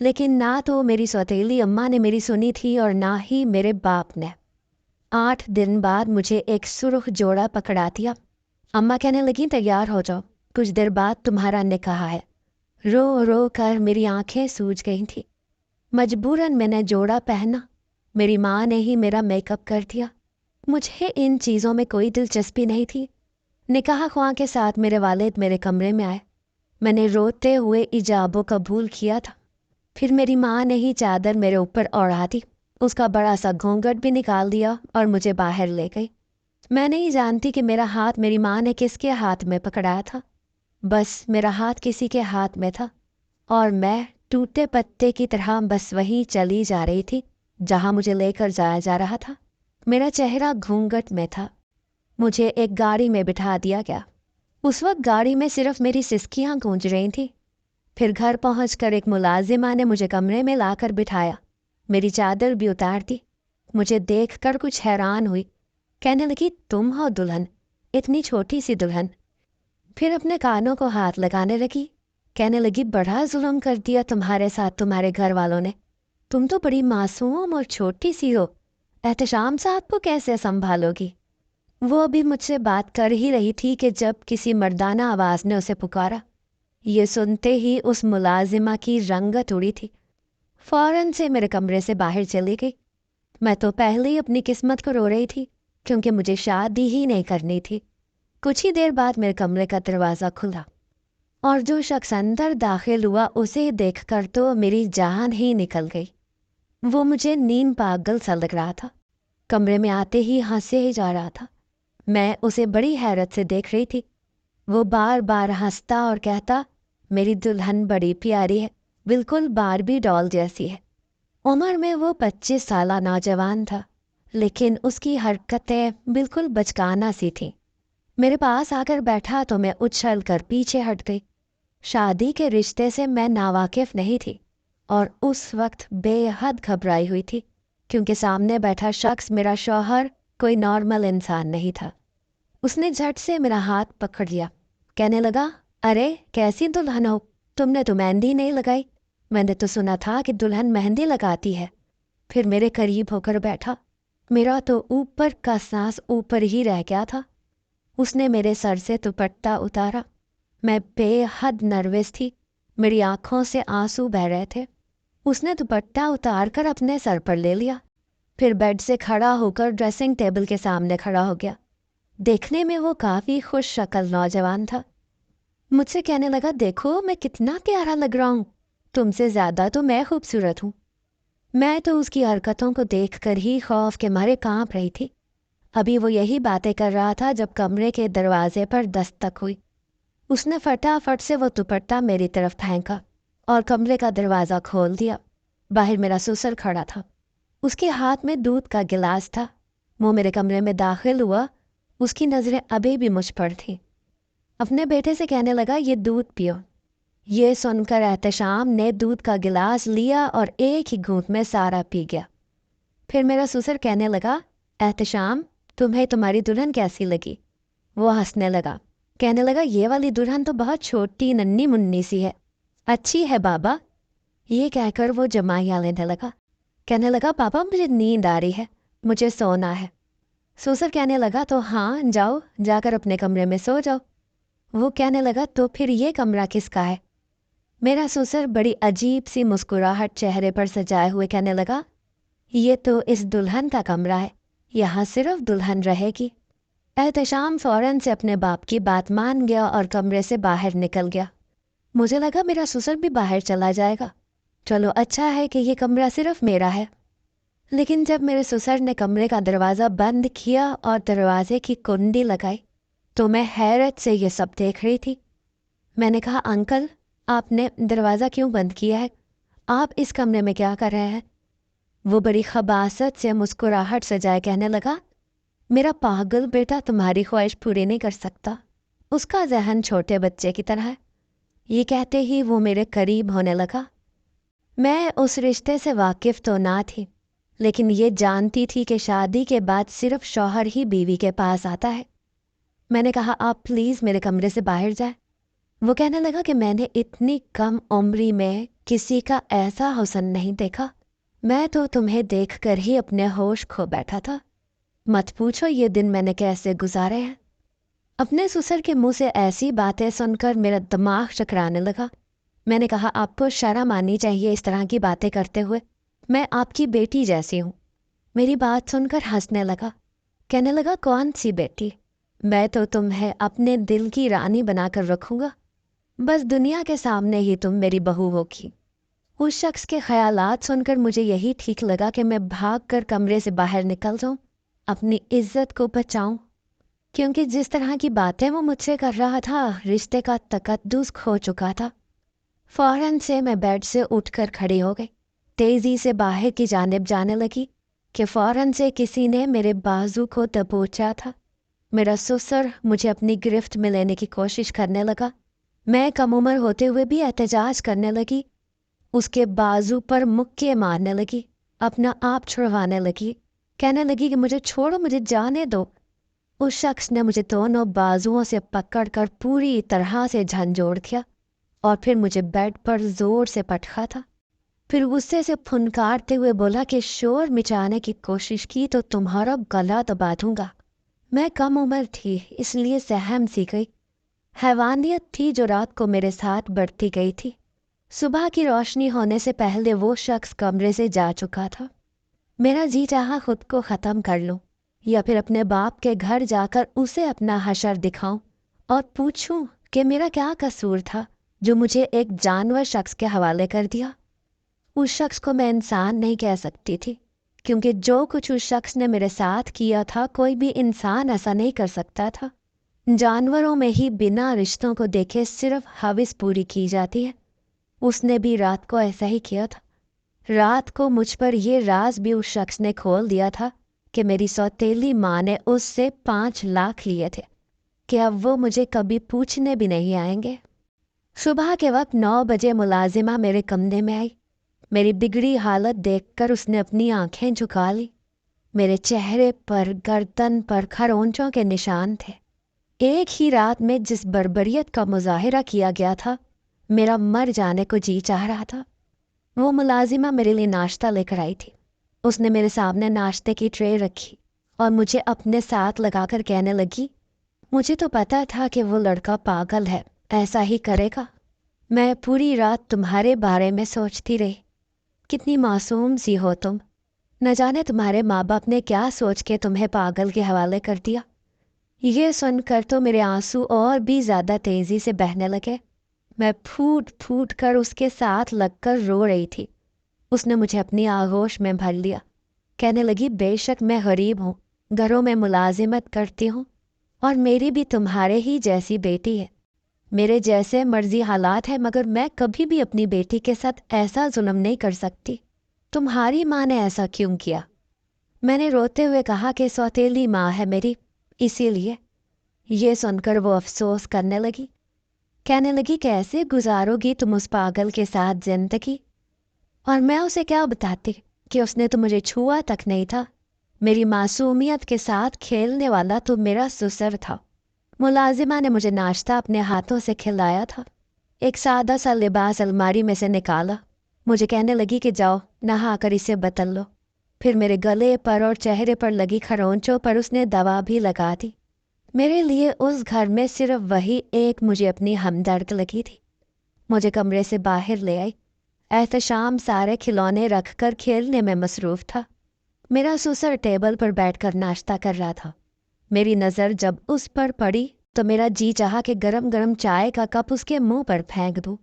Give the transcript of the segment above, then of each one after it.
لیکن نہ تو میری سوتیلی اماں نے میری سنی تھی اور نہ ہی میرے باپ نے۔ 8 دن بعد مجھے ایک سرخ جوڑا پکڑا دیا۔ اماں کہنے لگیں تیار ہو جاؤ، کچھ دیر بعد تمہارا نکاح ہے۔ رو رو کر میری آنکھیں سوج گئی تھیں۔ مجبوراً میں نے جوڑا پہنا۔ میری ماں نے ہی میرا میک اپ کر دیا۔ مجھے ان چیزوں میں کوئی دلچسپی نہیں تھی۔ نکاح خواں کے ساتھ میرے والد میرے کمرے میں آئے۔ میں نے روتے ہوئے ایجاب و قبول کیا تھا۔ پھر میری ماں نے ہی چادر میرے اوپر اوڑھا دی، اس کا بڑا سا گھونگھٹ بھی نکال دیا اور مجھے باہر لے گئی۔ میں نہیں جانتی کہ میرا ہاتھ میری ماں نے کس کے ہاتھ میں پکڑایا تھا، بس میرا ہاتھ کسی کے ہاتھ میں تھا اور میں ٹوٹے پتے کی طرح بس وہیں چلی جا رہی تھی جہاں مجھے لے کر جایا جا رہا تھا۔ میرا چہرہ گھونگھٹ میں تھا۔ مجھے ایک گاڑی میں بٹھا دیا گیا۔ اس وقت گاڑی میں صرف میری سسکیاں گونج رہی تھیں۔ پھر گھر پہنچ کر ایک ملازمہ نے مجھے کمرے میں لا کر بٹھایا، میری چادر بھی اتار دی۔ مجھے دیکھ کر کچھ حیران ہوئی، کہنے لگی تم ہو دلہن، اتنی چھوٹی سی دلہن۔ پھر اپنے کانوں کو ہاتھ لگانے لگی، کہنے لگی بڑا ظلم کر دیا تمہارے ساتھ تمہارے گھر والوں نے، تم تو بڑی معصوم اور چھوٹی سی ہو، احتشام صاحب کو کیسے سنبھالو گی؟ وہ ابھی مجھ سے بات کر ہی رہی تھی کہ جب کسی مردانہ آواز نے اسے پکارا۔ یہ سنتے ہی اس ملازمہ کی رنگت اڑی تھی، فوراً سے میرے کمرے سے باہر چلی گئی۔ میں تو پہلے ہی اپنی قسمت کو رو رہی تھی کیونکہ مجھے شادی ہی نہیں کرنی تھی۔ کچھ ہی دیر بعد میرے کمرے کا دروازہ کھلا اور جو شخص اندر داخل ہوا اسے دیکھ کر تو میری جان ہی نکل گئی۔ وہ مجھے نیم پاگل سا لگ رہا تھا، کمرے میں آتے ہی ہنسے ہی جا رہا تھا۔ میں اسے بڑی حیرت سے دیکھ رہی تھی۔ وہ بار بار ہنستا اور کہتا میری دلہن بڑی پیاری ہے، بالکل باربی ڈال جیسی ہے۔ عمر میں وہ 25 سالہ نوجوان تھا، لیکن اس کی حرکتیں بالکل بچکانہ سی تھیں۔ میرے پاس آ کر بیٹھا تو میں اچھل کر پیچھے ہٹ گئی۔ شادی کے رشتے سے میں ناواقف نہیں تھی اور اس وقت بے حد گھبرائی ہوئی تھی کیونکہ سامنے بیٹھا شخص میرا شوہر کوئی نارمل انسان نہیں تھا۔ اس نے جھٹ سے میرا ہاتھ پکڑ لیا، کہنے لگا ارے کیسی دلہن ہو، تم نے تو مہندی نہیں لگائی، میں نے تو سنا تھا کہ دلہن مہندی لگاتی ہے۔ پھر میرے قریب ہو کر بیٹھا۔ میرا تو اوپر کا سانس اوپر ہی رہ گیا تھا۔ اس نے میرے سر سے دوپٹہ اتارا۔ میں بے حد نروس تھی، میری آنکھوں سے آنسو بہہ رہے تھے۔ اس نے دوپٹہ اتار کر اپنے سر پر لے لیا، پھر بیڈ سے کھڑا ہو کر ڈریسنگ ٹیبل کے سامنے کھڑا ہو گیا۔ دیکھنے میں وہ کافی خوش شکل نوجوان تھا۔ مجھ سے کہنے لگا دیکھو میں کتنا پیارا لگ رہا ہوں، تم سے زیادہ تو میں خوبصورت ہوں۔ میں تو اس کی حرکتوں کو دیکھ کر ہی خوف کے مارے کانپ رہی تھی۔ ابھی وہ یہی باتیں کر رہا تھا جب کمرے کے دروازے پر دستک ہوئی۔ اس نے فٹافٹ سے وہ دوپٹہ میری طرف پھینکا اور کمرے کا دروازہ کھول دیا۔ باہر میرا سسر کھڑا تھا، اس کے ہاتھ میں دودھ کا گلاس تھا۔ وہ میرے کمرے میں داخل ہوا، اس کی نظریں ابھی بھی مجھ پر تھیں۔ اپنے بیٹے سے کہنے لگا یہ دودھ پیو۔ یہ سن کر احتشام نے دودھ کا گلاس لیا اور ایک ہی گھونٹ میں سارا پی گیا۔ پھر میرا سسر کہنے لگا احتشام تمہیں تمہاری دلہن کیسی لگی؟ وہ ہنسنے لگا، کہنے لگا یہ والی دلہن تو بہت چھوٹی ننھی منی سی ہے۔ اچھی ہے بابا، یہ کہہ کر وہ جمائیاں لینے لگا۔ کہنے لگا بابا مجھے نیند آ رہی ہے، مجھے سونا ہے۔ سسر کہنے لگا تو ہاں جاؤ، جا کر اپنے کمرے میں سو جاؤ۔ وہ کہنے لگا تو پھر یہ کمرہ کس کا ہے؟ میرا سسر بڑی عجیب سی مسکراہٹ چہرے پر سجائے ہوئے کہنے لگا یہ تو اس دلہن کا کمرہ ہے، یہاں صرف دلہن رہے گی۔ احتشام فوراً سے اپنے باپ کی بات مان گیا اور کمرے سے باہر نکل گیا۔ مجھے لگا میرا سسر بھی باہر چلا جائے گا، چلو اچھا ہے کہ یہ کمرہ صرف میرا ہے۔ لیکن جب میرے سسر نے کمرے کا دروازہ بند کیا اور دروازے کی کنڈی لگائی تو میں حیرت سے یہ سب دیکھ رہی تھی۔ میں نے کہا انکل آپ نے دروازہ کیوں بند کیا ہے؟ آپ اس کمرے میں کیا کر رہے ہیں؟ وہ بڑی خباثت سے مسکراہٹ سجائے کہنے لگا میرا پاگل بیٹا تمہاری خواہش پوری نہیں کر سکتا، اس کا ذہن چھوٹے بچے کی طرح ہے۔ یہ کہتے ہی وہ میرے قریب ہونے لگا۔ میں اس رشتے سے واقف تو نہ تھی، لیکن یہ جانتی تھی کہ شادی کے بعد صرف شوہر ہی بیوی کے پاس آتا ہے۔ میں نے کہا آپ پلیز میرے کمرے سے باہر جائیں۔ وہ کہنے لگا کہ میں نے اتنی کم عمری میں کسی کا ایسا حسن نہیں دیکھا، میں تو تمہیں دیکھ کر ہی اپنے ہوش کھو بیٹھا تھا، مت پوچھو یہ دن میں نے کیسے گزارے ہیں۔ اپنے سسر کے منہ سے ایسی باتیں سن کر میرا دماغ چکرانے لگا۔ میں نے کہا آپ کو شرم آنی چاہیے اس طرح کی باتیں کرتے ہوئے، میں آپ کی بیٹی جیسی ہوں۔ میری بات سن کر ہنسنے لگا، کہنے لگا کون سی بیٹی؟ میں تو تمہیں اپنے دل کی رانی بنا کر رکھوں گا، بس دنیا کے سامنے ہی تم میری بہو ہوگی۔ اس شخص کے خیالات سن کر مجھے یہی ٹھیک لگا کہ میں بھاگ کر کمرے سے باہر نکل جاؤں، اپنی عزت کو بچاؤں، کیونکہ جس طرح کی باتیں وہ مجھ سے کر رہا تھا رشتے کا تقدس کھو چکا تھا۔ فوراً سے میں بیڈ سے اٹھ کر کھڑی ہو گئی، تیزی سے باہر کی جانب جانے لگی کہ فوراً سے کسی نے میرے بازو کو دبوچا تھا۔ میرا سسر مجھے اپنی گرفت میں لینے کی کوشش کرنے لگا، میں کم عمر ہوتے ہوئے بھی احتجاج کرنے لگی، اس کے بازو پر مکے مارنے لگی، اپنا آپ چھڑوانے لگی، کہنے لگی کہ مجھے چھوڑو، مجھے جانے دو۔ اس شخص نے مجھے دونوں بازوؤں سے پکڑ کر پوری طرح سے جھنجھوڑ دیا اور پھر مجھے بیڈ پر زور سے پٹکا تھا۔ پھر غصے سے پھنکارتے ہوئے بولا کہ شور مچانے کی کوشش کی تو تمہارا گلا دبا دوں گا۔ میں کم عمر تھی اس لیے سہم سی گئی، حیوانیت تھی جو رات کو میرے ساتھ بڑھتی گئی تھی۔ صبح کی روشنی ہونے سے پہلے وہ شخص کمرے سے جا چکا تھا۔ میرا جی چاہا خود کو ختم کر لوں یا پھر اپنے باپ کے گھر جا کر اسے اپنا حشر دکھاؤں اور پوچھوں کہ میرا کیا قصور تھا جو مجھے ایک جانور شخص کے حوالے کر دیا۔ اس شخص کو میں انسان نہیں کہہ سکتی تھی، کیونکہ جو کچھ اس شخص نے میرے ساتھ کیا تھا کوئی بھی انسان ایسا نہیں کر سکتا تھا۔ جانوروں میں ہی بنا رشتوں کو دیکھے صرف ہوس پوری کی جاتی ہے۔ اس نے بھی رات کو ایسا ہی کیا تھا۔ رات کو مجھ پر یہ راز بھی اس شخص نے کھول دیا تھا کہ میری سوتیلی ماں نے اس سے 5 لاکھ لیے تھے کہ اب وہ مجھے کبھی پوچھنے بھی نہیں آئیں گے۔ صبح کے وقت 9 بجے ملازمہ میرے کمرے میں آئی۔ میری بگڑی حالت دیکھ کر اس نے اپنی آنکھیں جھکا لی۔ میرے چہرے پر گردن پر خرونچوں کے نشان تھے۔ ایک ہی رات میں جس بربریت کا مظاہرہ کیا گیا تھا، میرا مر جانے کو جی چاہ رہا تھا۔ وہ ملازمہ میرے لیے ناشتہ لے کر آئی تھی۔ اس نے میرے سامنے ناشتے کی ٹرے رکھی اور مجھے اپنے ساتھ لگا کر کہنے لگی، مجھے تو پتا تھا کہ وہ لڑکا پاگل ہے، ایسا ہی کرے گا۔ میں پوری رات تمہارے بارے میں سوچتی رہی، کتنی معصوم سی ہو تم، نہ جانے تمہارے ماں باپ نے کیا سوچ کے تمہیں پاگل کے حوالے کر دیا۔ یہ سن کر تو میرے آنسو اور بھی زیادہ تیزی سے بہنے لگے۔ میں پھوٹ پھوٹ کر اس کے ساتھ لگ کر رو رہی تھی۔ اس نے مجھے اپنی آغوش میں بھر لیا، کہنے لگی بے شک میں غریب ہوں، گھروں میں ملازمت کرتی ہوں اور میری بھی تمہارے ہی جیسی بیٹی ہے، میرے جیسے مرضی حالات ہیں، مگر میں کبھی بھی اپنی بیٹی کے ساتھ ایسا ظلم نہیں کر سکتی۔ تمہاری ماں نے ایسا کیوں کیا؟ میں نے روتے ہوئے کہا کہ سوتیلی ماں ہے میری، اسی لیے۔ یہ سن کر وہ افسوس کرنے لگی، کہنے لگی کیسے گزارو گی تم اس پاگل کے ساتھ زندگی؟ اور میں اسے کیا بتاتی کہ اس نے تو مجھے چھوا تک نہیں تھا، میری معصومیت کے ساتھ کھیلنے والا تو میرا سسر تھا۔ ملازمہ نے مجھے ناشتہ اپنے ہاتھوں سے کھلایا تھا۔ ایک سادہ سا لباس الماری میں سے نکالا، مجھے کہنے لگی کہ جاؤ نہا کر اسے بدل لو۔ پھر میرے گلے پر اور چہرے پر لگی خرونچوں پر اس نے دوا بھی لگا دی۔ میرے لیے اس گھر میں صرف وہی ایک مجھے اپنی ہمدرد لگی تھی۔ مجھے کمرے سے باہر لے آئی۔ احتشام سارے کھلونے رکھ کر کھیلنے میں مصروف تھا۔ میرا سسر ٹیبل پر بیٹھ کر ناشتہ کر رہا تھا۔ میری نظر جب اس پر پڑی تو میرا جی چاہا کہ گرم گرم چائے کا کپ اس کے منہ پر پھینک دوں۔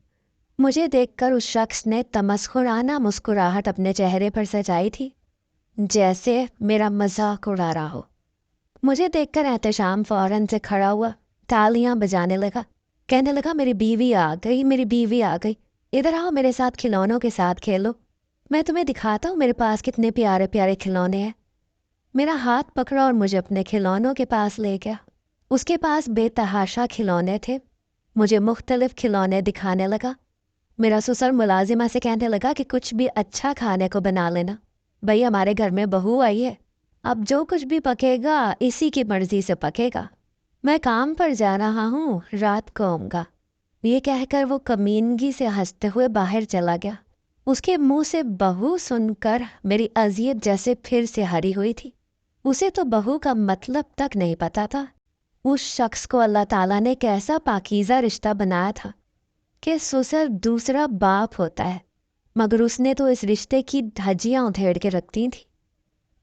مجھے دیکھ کر اس شخص نے تمسخرانہ مسکراہٹ اپنے چہرے پر سجائی تھی، جیسے میرا مذاق اڑا رہا ہو۔ مجھے دیکھ کر احتشام فوراً سے کھڑا ہوا، تالیاں بجانے لگا، کہنے لگا میری بیوی آ گئی، میری بیوی آ گئی، ادھر آؤ میرے ساتھ کھلونوں کے ساتھ کھیلو، میں تمہیں دکھاتا ہوں میرے پاس کتنے پیارے پیارے کھلونے ہیں۔ میرا ہاتھ پکڑا اور مجھے اپنے کھلونوں کے پاس لے گیا۔ اس کے پاس بے تحاشا کھلونے تھے۔ مجھے مختلف کھلونے دکھانے لگا۔ میرا سسر ملازمہ سے کہنے لگا کہ کچھ بھی اچھا کھانے کو بنا لینا، بھئی ہمارے گھر میں بہو آئی ہے، اب جو کچھ بھی پکے گا اسی کی مرضی سے پکے گا۔ میں کام پر جا رہا ہوں، رات کو آؤں گا۔ یہ کہہ کر وہ کمینگی سے ہنستے ہوئے باہر چلا گیا۔ اس کے منہ سے بہو سن کر میری اذیت جیسے پھر سے ہری ہوئی تھی۔ اسے تو بہو کا مطلب تک نہیں پتا تھا۔ اس شخص کو اللہ تعالیٰ نے کیسا پاکیزہ رشتہ بنایا تھا کہ سسر دوسرا باپ ہوتا ہے، مگر اس نے تو اس رشتے کی دھجیاں ادھیڑ کے رکھ دی تھیں۔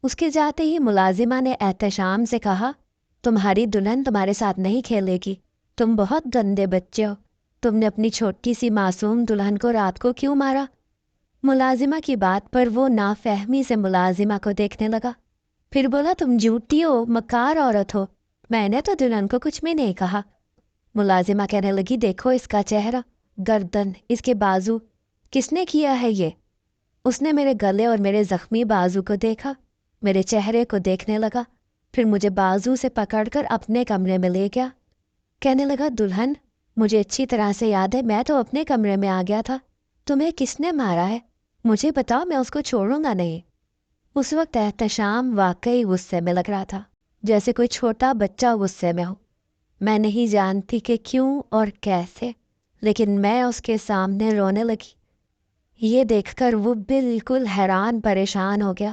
اس کے جاتے ہی ملازمہ نے احتشام سے کہا، تمہاری دلہن تمہارے ساتھ نہیں کھیلے گی، تم بہت گندے بچے ہو، تم نے اپنی چھوٹی سی معصوم دلہن کو رات کو کیوں مارا؟ ملازمہ کی بات پر وہ نافہمی سے ملازمہ کو دیکھنے لگا، پھر بولا، تم جھوٹی ہو، مکار عورت ہو، میں نے تو دلہن کو کچھ بھی نہیں کہا۔ ملازمہ کہنے لگی، دیکھو اس کا چہرہ، گردن، اس کے بازو، کس نے کیا ہے یہ؟ اس نے میرے گلے اور میرے زخمی بازو کو دیکھا، میرے چہرے کو دیکھنے لگا، پھر مجھے بازو سے پکڑ کر اپنے کمرے میں لے گیا۔ کہنے لگا، دلہن، مجھے اچھی طرح سے یاد ہے، میں تو اپنے کمرے میں آ گیا تھا، تمہیں کس نے مارا ہے؟ مجھے بتاؤ، میں اس کو چھوڑوں گا نہیں۔ اس وقت احتشام واقعی غصے میں لگ رہا تھا، جیسے کوئی چھوٹا بچہ غصے میں ہو۔ میں نہیں جانتی کہ کیوں اور کیسے، لیکن میں اس کے سامنے رونے لگی۔ یہ دیکھ کر وہ بالکل حیران پریشان ہو گیا،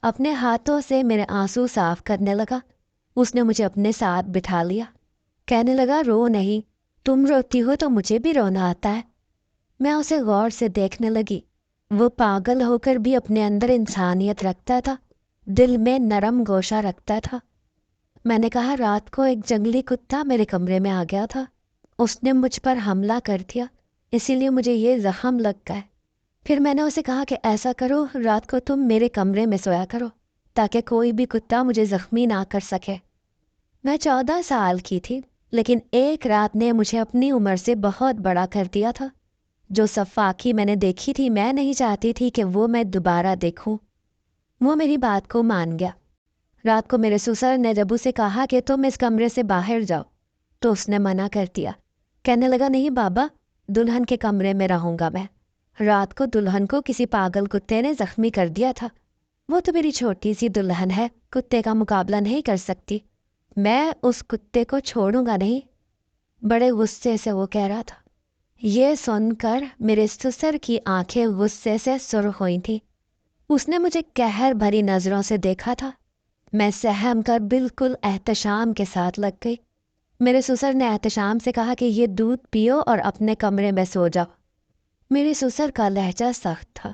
اپنے ہاتھوں سے میرے آنسو صاف کرنے لگا۔ اس نے مجھے اپنے ساتھ بٹھا لیا، کہنے لگا، رو نہیں، تم روتی ہو تو مجھے بھی رونا آتا ہے۔ میں اسے غور سے دیکھنے لگی۔ وہ پاگل ہو کر بھی اپنے اندر انسانیت رکھتا تھا، دل میں نرم گوشہ رکھتا تھا۔ میں نے کہا، رات کو ایک جنگلی کتا میرے کمرے میں آ گیا تھا، اس نے مجھ پر حملہ کر دیا، اسی لیے مجھے یہ زخم لگ گئے۔ پھر میں نے اسے کہا کہ ایسا کرو، رات کو تم میرے کمرے میں سویا کرو تاکہ کوئی بھی کتا مجھے زخمی نہ کر سکے۔ میں 14 سال کی تھی، لیکن ایک رات نے مجھے اپنی عمر سے بہت بڑا کر دیا تھا۔ جو صفاقی میں نے دیکھی تھی، میں نہیں چاہتی تھی کہ وہ میں دوبارہ دیکھوں۔ وہ میری بات کو مان گیا۔ رات کو میرے سسر نے جب اسے کہا کہ تم اس کمرے سے باہر جاؤ تو اس نے منع کر دیا، کہنے لگا، نہیں بابا، دلہن کے کمرے میں رہوں گا میں۔ رات کو دلہن کو کسی پاگل کتے نے زخمی کر دیا تھا، وہ تو میری چھوٹی سی دلہن ہے، کتے کا مقابلہ نہیں کر سکتی، میں اس کتے کو چھوڑوں گا نہیں۔ بڑے غصے سے وہ کہہ رہا تھا۔ یہ سن کر میرے سسر کی آنکھیں غصے سے سرخ ہوئی تھیں۔ اس نے مجھے قہر بھری نظروں سے دیکھا تھا۔ میں سہم کر بالکل احتشام کے ساتھ لگ گئی۔ میرے سسر نے احتشام سے کہا کہ یہ دودھ پیو اور اپنے کمرے میں سو جاؤ۔ میرے سسر کا لہجہ سخت تھا۔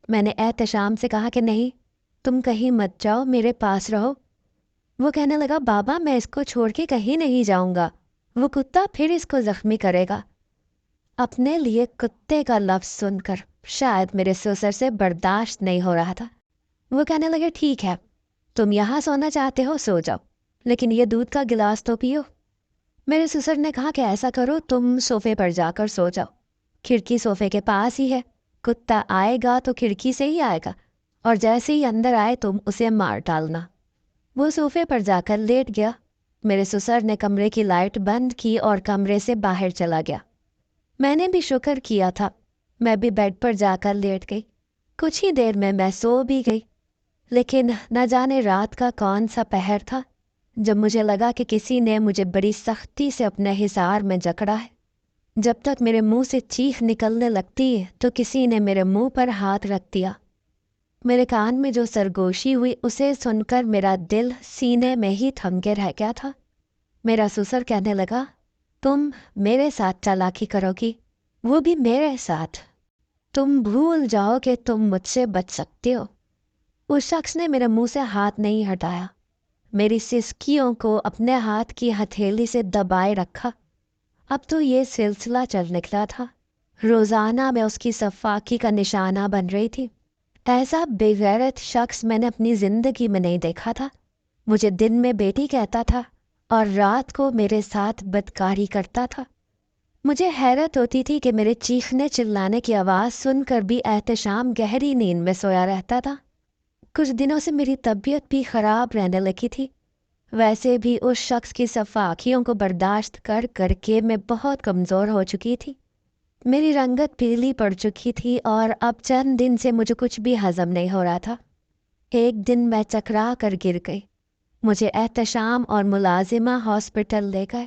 میں نے احتشام سے کہا کہ نہیں، تم کہیں مت جاؤ، میرے پاس رہو۔ وہ کہنے لگا، بابا، میں اس کو چھوڑ کے کہیں نہیں جاؤں گا، وہ کتا پھر اس کو زخمی کرے گا۔ اپنے لیے کتے کا لفظ سن کر شاید میرے سسر سے برداشت نہیں ہو رہا تھا۔ وہ کہنے لگے، ٹھیک ہے، تم یہاں سونا چاہتے ہو، سو جاؤ، لیکن یہ دودھ کا گلاس تو پیو۔ میرے سسر نے کہا کہ ایسا کرو، تم صوفے پر جا کر سو جاؤ، کھڑکی صوفے کے پاس ہی ہے، کتا آئے گا تو کھڑکی سے ہی آئے گا، اور جیسے ہی اندر آئے تم اسے مار ڈالنا۔ وہ صوفے پر جا کر لیٹ گیا۔ میرے سسر نے کمرے کی لائٹ بند کی اور کمرے سے باہر چلا گیا۔ میں نے بھی شکر کیا تھا، میں بھی بیڈ پر جا کر لیٹ گئی۔ کچھ ہی دیر میں سو بھی گئی، لیکن نہ جانے رات کا کون سا پہر تھا جب مجھے لگا کہ کسی نے مجھے بڑی سختی سے اپنے حصار میں جکڑا ہے۔ جب تک میرے منہ سے چیخ نکلنے لگتی تو کسی نے میرے منہ پر ہاتھ رکھ دیا۔ میرے کان میں جو سرگوشی ہوئی اسے سن کر میرا دل سینے میں ہی تھم کے رہ گیا تھا۔ میرا سسر کہنے لگا، تم میرے ساتھ چالاکی کرو گی، وہ بھی میرے ساتھ، تم بھول جاؤ کہ تم مجھ سے بچ سکتے ہو۔ اس شخص نے میرے منہ سے ہاتھ نہیں ہٹایا، میری سسکیوں کو اپنے ہاتھ کی ہتھیلی سے دبائے رکھا۔ اب تو یہ سلسلہ چل نکلا تھا، روزانہ میں اس کی صفاقی کا نشانہ بن رہی تھی۔ ایسا بے غیرت شخص میں نے اپنی زندگی میں نہیں دیکھا تھا۔ مجھے دن میں بیٹی کہتا تھا اور رات کو میرے ساتھ بدکاری کرتا تھا۔ مجھے حیرت ہوتی تھی کہ میرے چیخنے چلانے کی آواز سن کر بھی احتشام گہری نیند میں سویا رہتا تھا۔ کچھ دنوں سے میری طبیعت بھی خراب رہنے لگی تھی۔ ویسے بھی اس شخص کی صفاقیوں کو برداشت کر کر کے میں بہت کمزور ہو چکی تھی۔ میری رنگت پیلی پڑ چکی تھی اور اب چند دن سے مجھے کچھ بھی ہضم نہیں ہو رہا تھا۔ ایک دن میں چکرا کر گر گئی۔ مجھے احتشام اور ملازمہ ہاسپٹل لے گئے۔